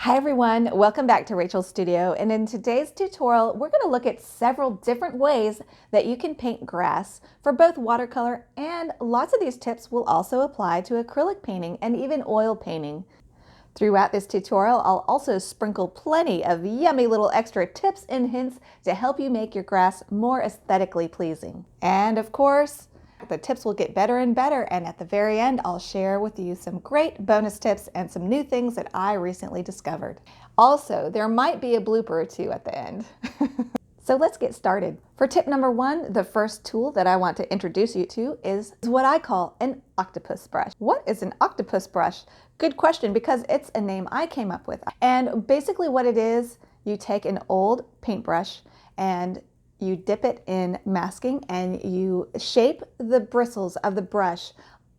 Hi everyone, welcome back to Rachel's Studio, and in today's tutorial we're going to look at several different ways that you can paint grass for both watercolor, and lots of these tips will also apply to acrylic painting and even oil painting. Throughout this tutorial I'll also sprinkle plenty of yummy little extra tips and hints to help you make your grass more aesthetically pleasing. And of course, the tips will get better and better, and at the very end I'll share with you some great bonus tips and some new things that I recently discovered. Also, there might be a blooper or two at the end. So let's get started. For tip number one, the first tool that I want to introduce you to is what I call an octopus brush. What is an octopus brush? Good question, because it's a name I came up with. And basically what it is, you take an old paintbrush and you dip it in masking and you shape the bristles of the brush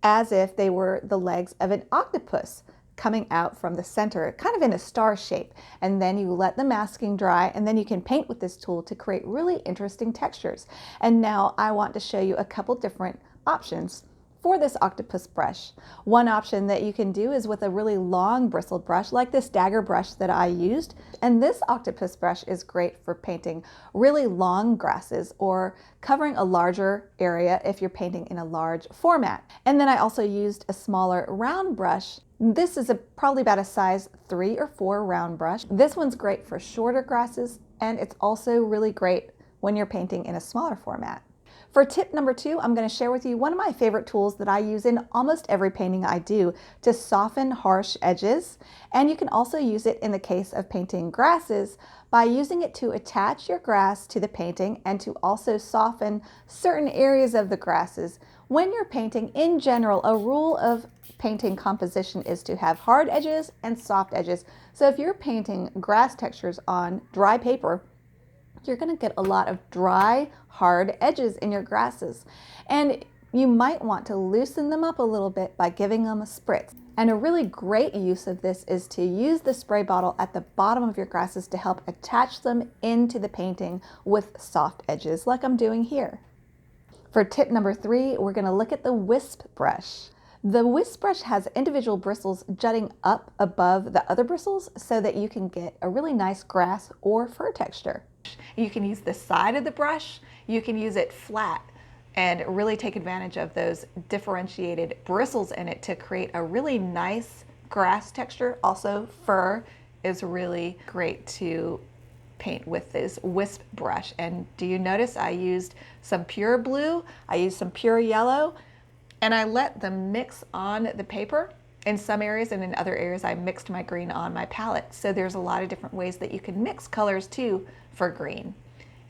as if they were the legs of an octopus coming out from the center, kind of in a star shape. And then you let the masking dry, and then you can paint with this tool to create really interesting textures. And now I want to show you a couple different options for this octopus brush. One option that you can do is with a really long bristled brush like this Dagger Brush that I used. And this octopus brush is great for painting really long grasses or covering a larger area if you're painting in a large format. And then I also used a smaller round brush. This is probably about a size 3 or 4 round brush. This one's great for shorter grasses, and it's also really great when you're painting in a smaller format. For tip number two, I'm going to share with you one of my favorite tools that I use in almost every painting I do to soften harsh edges. And you can also use it in the case of painting grasses by using it to attach your grass to the painting and to also soften certain areas of the grasses. When you're painting in general, a rule of painting composition is to have hard edges and soft edges. So if you're painting grass textures on dry paper, you're going to get a lot of dry, hard edges in your grasses. And you might want to loosen them up a little bit by giving them a spritz. And a really great use of this is to use the spray bottle at the bottom of your grasses to help attach them into the painting with soft edges like I'm doing here. For tip number three, we're going to look at the Whisp Brush. The Whisp Brush has individual bristles jutting up above the other bristles so that you can get a really nice grass or fur texture. You can use the side of the brush, you can use it flat, and really take advantage of those differentiated bristles in it to create a really nice grass texture. Also, fur is really great to paint with this Whisp Brush. And do you notice I used some pure blue, I used some pure yellow, and I let them mix on the paper in some areas, and in other areas I mixed my green on my palette. So there's a lot of different ways that you can mix colors too for green.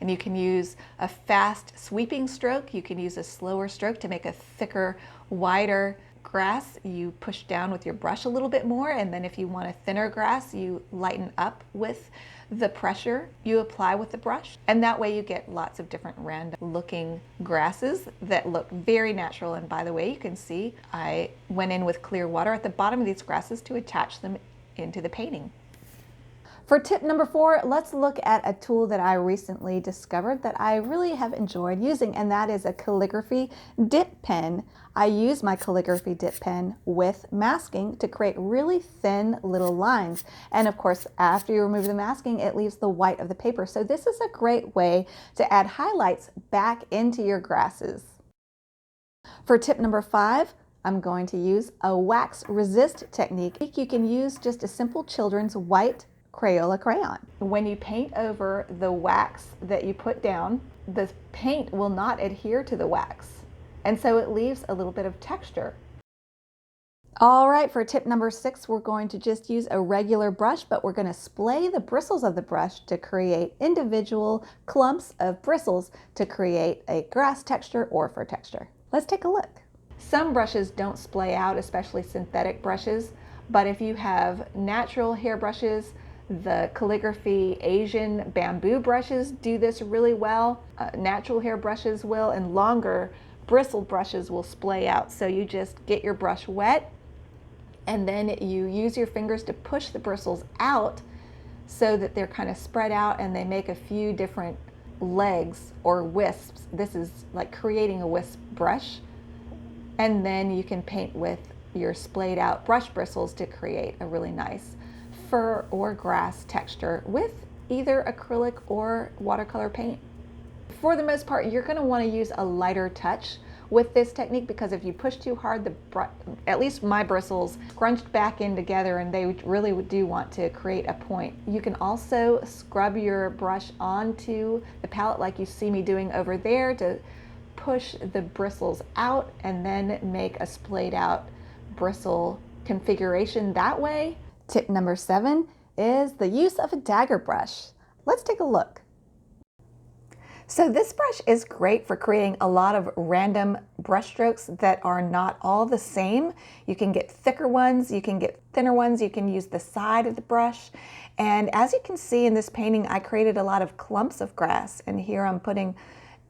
And you can use a fast sweeping stroke, you can use a slower stroke to make a thicker, wider grass. You push down with your brush a little bit more, and then if you want a thinner grass, you lighten up with the pressure you apply with the brush. And that way you get lots of different random looking grasses that look very natural. And by the way, you can see I went in with clear water at the bottom of these grasses to attach them into the painting. For tip number four, let's look at a tool that I recently discovered that I really have enjoyed using, and that is a Calligraphy Dip Pen. I use my Calligraphy Dip Pen with masking to create really thin little lines. And of course, after you remove the masking, it leaves the white of the paper. So this is a great way to add highlights back into your grasses. For tip number five, I'm going to use a wax resist technique. You can use just a simple children's white Crayola crayon. When you paint over the wax that you put down, the paint will not adhere to the wax, and so it leaves a little bit of texture. All right, for tip number six, we're going to just use a regular brush, but we're going to splay the bristles of the brush to create individual clumps of bristles to create a grass texture or fur texture. Let's take a look. Some brushes don't splay out, especially synthetic brushes, but if you have natural hair brushes, the calligraphy Asian bamboo brushes do this really well. Natural hair brushes will, and longer bristled brushes will splay out. So you just get your brush wet, and then you use your fingers to push the bristles out so that they're kind of spread out and they make a few different legs or wisps. This is like creating a wisp brush. And then you can paint with your splayed out brush bristles to create a really nice fur or grass texture with either acrylic or watercolor paint. For the most part, you're going to want to use a lighter touch with this technique, because if you push too hard, at least my bristles scrunched back in together, and they really do want to create a point. You can also scrub your brush onto the palette like you see me doing over there to push the bristles out and then make a splayed out bristle configuration that way. Tip number 7 is the use of a dagger brush. Let's take a look. So this brush is great for creating a lot of random brush strokes that are not all the same. You can get thicker ones, you can get thinner ones, you can use the side of the brush. And as you can see in this painting, I created a lot of clumps of grass, and here I'm putting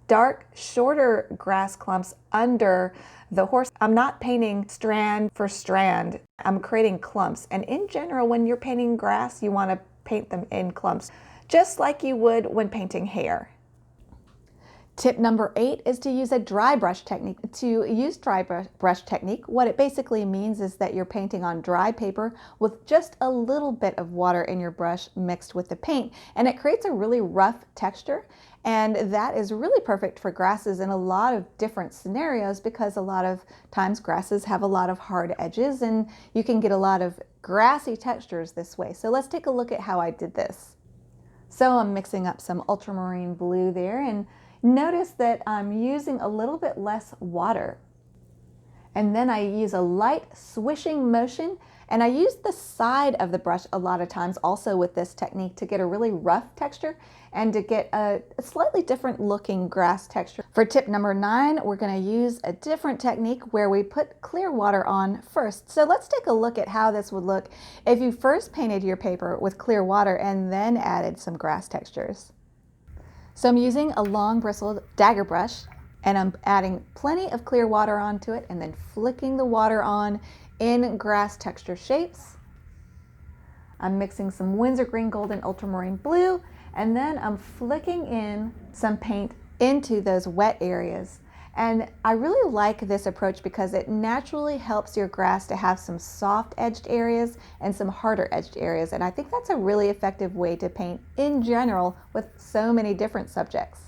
dark, shorter grass clumps under the horse. I'm not painting strand for strand, I'm creating clumps. And in general, when you're painting grass, you want to paint them in clumps, just like you would when painting hair. Tip number 8 is to use a dry brush technique. To use dry brush technique, what it basically means is that you're painting on dry paper with just a little bit of water in your brush mixed with the paint, and it creates a really rough texture. And that is really perfect for grasses in a lot of different scenarios, because a lot of times grasses have a lot of hard edges and you can get a lot of grassy textures this way. So let's take a look at how I did this. So I'm mixing up some ultramarine blue there, and notice that I'm using a little bit less water. And then I use a light swishing motion, and I use the side of the brush a lot of times also with this technique to get a really rough texture and to get a slightly different looking grass texture. For tip number 9, we're going to use a different technique where we put clear water on first. So let's take a look at how this would look if you first painted your paper with clear water and then added some grass textures. So I'm using a long bristled dagger brush, and I'm adding plenty of clear water onto it and then flicking the water on in grass texture shapes. I'm mixing some Windsor green, gold, and ultramarine blue, and then I'm flicking in some paint into those wet areas. And I really like this approach because it naturally helps your grass to have some soft edged areas and some harder edged areas. And I think that's a really effective way to paint in general with so many different subjects.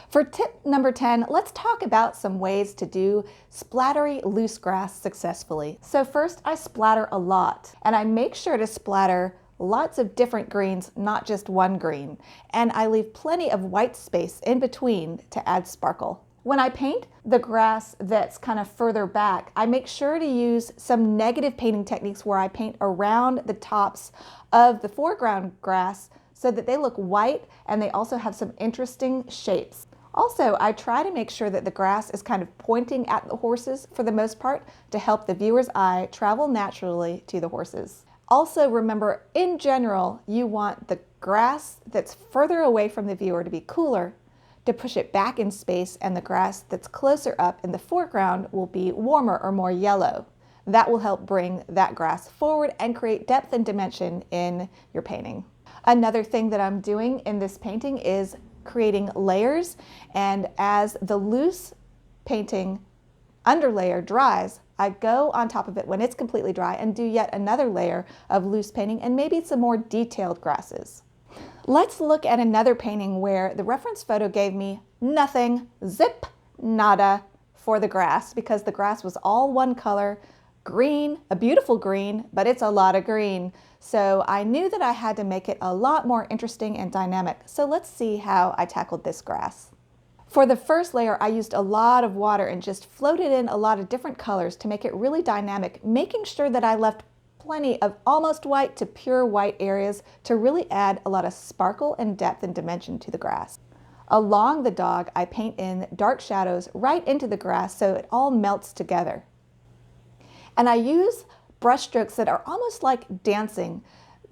For tip number 10, let's talk about some ways to do splattery loose grass successfully. So first, I splatter a lot, and I make sure to splatter lots of different greens, not just one green. And I leave plenty of white space in between to add sparkle. When I paint the grass that's kind of further back, I make sure to use some negative painting techniques where I paint around the tops of the foreground grass so that they look white and they also have some interesting shapes. Also, I try to make sure that the grass is kind of pointing at the horses for the most part to help the viewer's eye travel naturally to the horses. Also remember, in general, you want the grass that's further away from the viewer to be cooler, to push it back in space, and the grass that's closer up in the foreground will be warmer or more yellow. That will help bring that grass forward and create depth and dimension in your painting. Another thing that I'm doing in this painting is creating layers, and as the loose painting underlayer dries, I go on top of it when it's completely dry and do yet another layer of loose painting and maybe some more detailed grasses. Let's look at another painting where the reference photo gave me nothing, zip, nada for the grass, because the grass was all one color, green, a beautiful green, but it's a lot of green. So I knew that I had to make it a lot more interesting and dynamic. So let's see how I tackled this grass. For the first layer, I used a lot of water and just floated in a lot of different colors to make it really dynamic, making sure that I left plenty of almost white to pure white areas to really add a lot of sparkle and depth and dimension to the grass. Along the dog, I paint in dark shadows right into the grass so it all melts together. And I use brush strokes that are almost like dancing,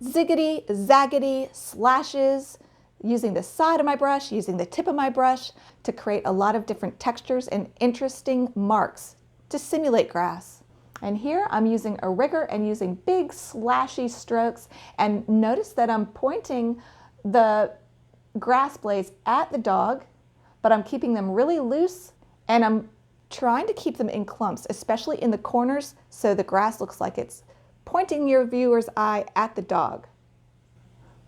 ziggity, zaggity, slashes, using the side of my brush, using the tip of my brush to create a lot of different textures and interesting marks to simulate grass. And here I'm using a rigger and using big slashy strokes, and notice that I'm pointing the grass blades at the dog, but I'm keeping them really loose, and I'm trying to keep them in clumps, especially in the corners, so the grass looks like it's pointing your viewer's eye at the dog.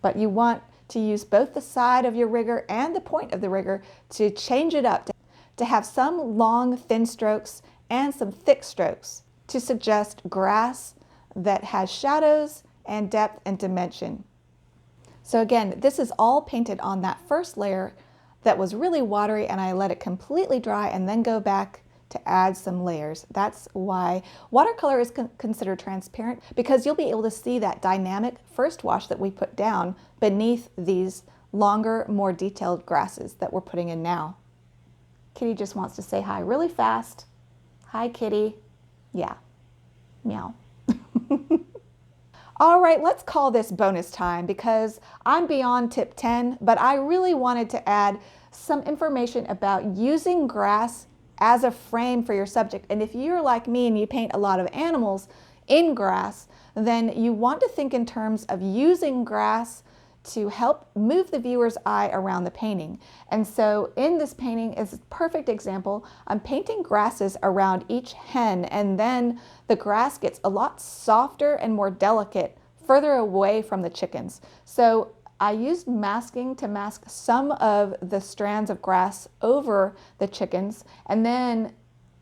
But you want to use both the side of your rigger and the point of the rigger to change it up, to have some long, thin strokes and some thick strokes to suggest grass that has shadows and depth and dimension. So again, this is all painted on that first layer that was really watery, and I let it completely dry and then go back to add some layers. That's why watercolor is considered transparent, because you'll be able to see that dynamic first wash that we put down beneath these longer, more detailed grasses that we're putting in now. Kitty just wants to say hi really fast. Hi, Kitty. Yeah, meow. All right, let's call this bonus time because I'm beyond tip 10, but I really wanted to add some information about using grass as a frame for your subject. And if you're like me and you paint a lot of animals in grass, then you want to think in terms of using grass to help move the viewer's eye around the painting. And so in this painting is a perfect example. I'm painting grasses around each hen, and then the grass gets a lot softer and more delicate further away from the chickens. So I used masking to mask some of the strands of grass over the chickens, and then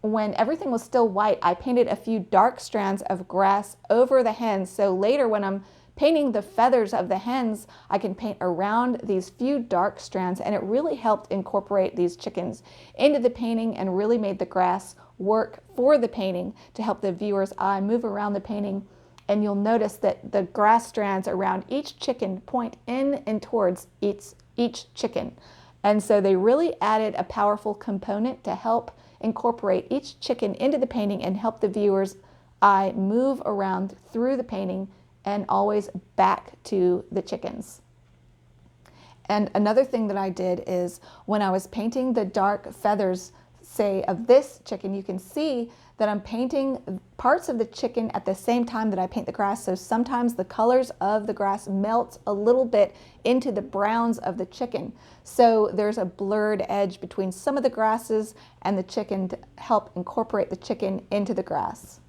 when everything was still white, I painted a few dark strands of grass over the hens. So later when I'm painting the feathers of the hens, I can paint around these few dark strands, and it really helped incorporate these chickens into the painting and really made the grass work for the painting to help the viewer's eye move around the painting. And you'll notice that the grass strands around each chicken point in and towards each chicken. And so they really added a powerful component to help incorporate each chicken into the painting and help the viewer's eye move around through the painting and always back to the chickens. And another thing that I did is when I was painting the dark feathers, say of this chicken, you can see that I'm painting parts of the chicken at the same time that I paint the grass. So sometimes the colors of the grass melt a little bit into the browns of the chicken. So there's a blurred edge between some of the grasses and the chicken to help incorporate the chicken into the grass.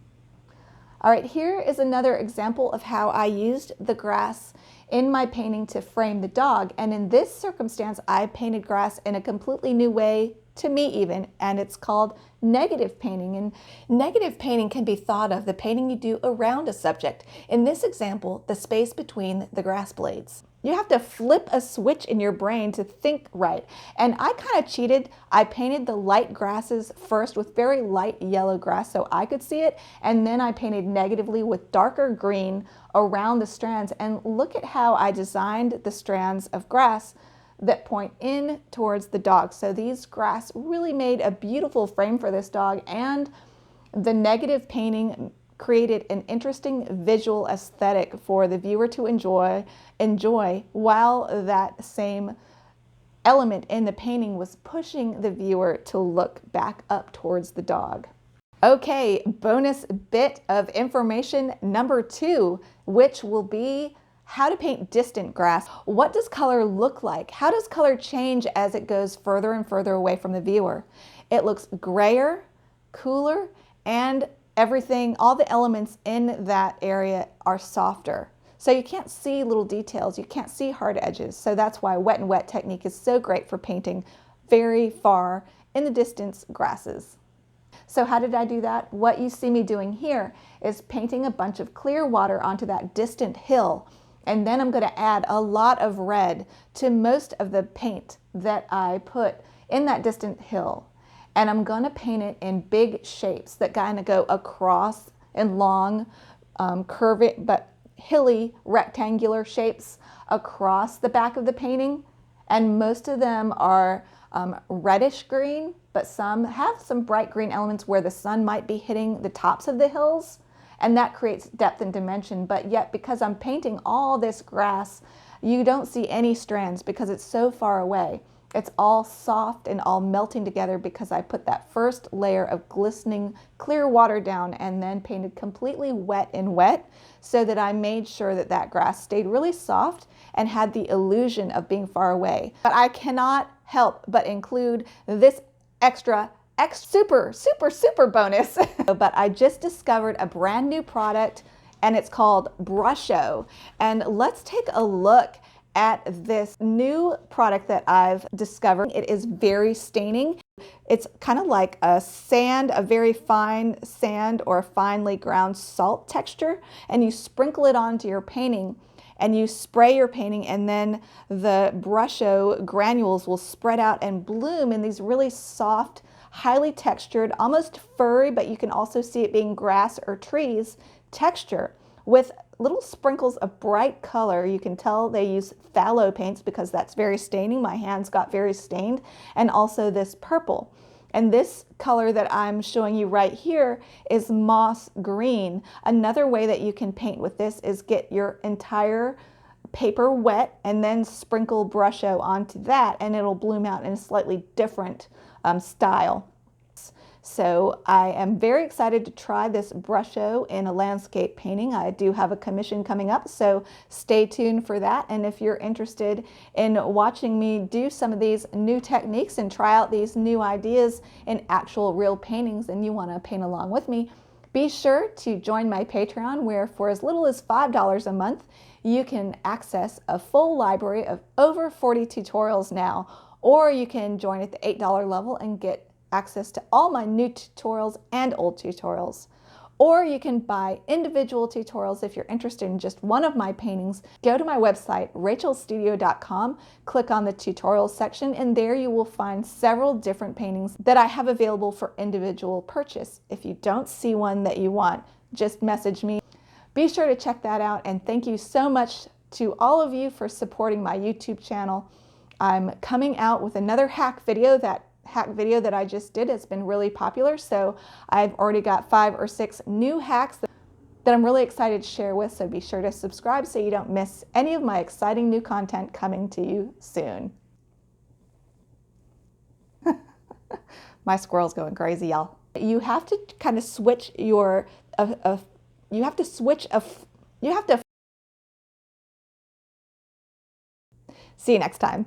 All right, here is another example of how I used the grass in my painting to frame the dog. And in this circumstance, I painted grass in a completely new way, to me even, and it's called negative painting. And negative painting can be thought of the painting you do around a subject. In this example, the space between the grass blades. You have to flip a switch in your brain to think right. And I kind of cheated. I painted the light grasses first with very light yellow grass so I could see it. And then I painted negatively with darker green around the strands. And look at how I designed the strands of grass that point in towards the dog. So these grass really made a beautiful frame for this dog, and the negative painting created an interesting visual aesthetic for the viewer to enjoy while that same element in the painting was pushing the viewer to look back up towards the dog. Okay, bonus bit of information number 2, which will be how to paint distant grass. What does color look like? How does color change as it goes further and further away from the viewer? It looks grayer, cooler, and everything, all the elements in that area are softer. So you can't see little details, you can't see hard edges. So that's why wet and wet technique is so great for painting very far in the distance grasses. So how did I do that? What you see me doing here is painting a bunch of clear water onto that distant hill. And then I'm going to add a lot of red to most of the paint that I put in that distant hill. And I'm going to paint it in big shapes that kind of go across in long, curved but hilly rectangular shapes across the back of the painting. And most of them are reddish green, but some have some bright green elements where the sun might be hitting the tops of the hills. And that creates depth and dimension, but yet because I'm painting all this grass, you don't see any strands because it's so far away. It's all soft and all melting together because I put that first layer of glistening clear water down and then painted completely wet in wet so that I made sure that that grass stayed really soft and had the illusion of being far away. But I cannot help but include this extra super bonus. But I just discovered a brand new product. and it's called Brusho. And let's take a look at this new product that I've discovered. It is very staining. It's kind of like a sand, a very fine sand or a finely ground salt texture, and you sprinkle it onto your painting and you spray your painting, and then the Brusho granules will spread out and bloom in these really soft, highly textured, almost furry, but you can also see it being grass or trees texture with little sprinkles of bright color. You can tell they use phthalo paints because that's very staining. My hands got very stained, and also this purple. And this color that I'm showing you right here is moss green. Another way that you can paint with this is get your entire paper wet and then sprinkle Brusho onto that, and it'll bloom out in a slightly different style. So I am very excited to try this Brusho in a landscape painting. I do have a commission coming up, so stay tuned for that. And if you're interested in watching me do some of these new techniques and try out these new ideas in actual real paintings, and you want to paint along with me, be sure to join my Patreon, where for as little as $5 a month, you can access a full library of over 40 tutorials now, or you can join at the $8 level and get access to all my new tutorials and old tutorials. Or you can buy individual tutorials if you're interested in just one of my paintings. Go to my website, rachelstudio.com, click on the tutorials section, and there you will find several different paintings that I have available for individual purchase. If you don't see one that you want, just message me. Be sure to check that out, and thank you so much to all of you for supporting my YouTube channel. I'm coming out with another hack video. That I just did has been really popular, so I've already got 5 or 6 new hacks that I'm really excited to share with, so be sure to subscribe so you don't miss any of my exciting new content coming to you soon. My squirrel's going crazy, y'all. You have to kind of switch your see you next time.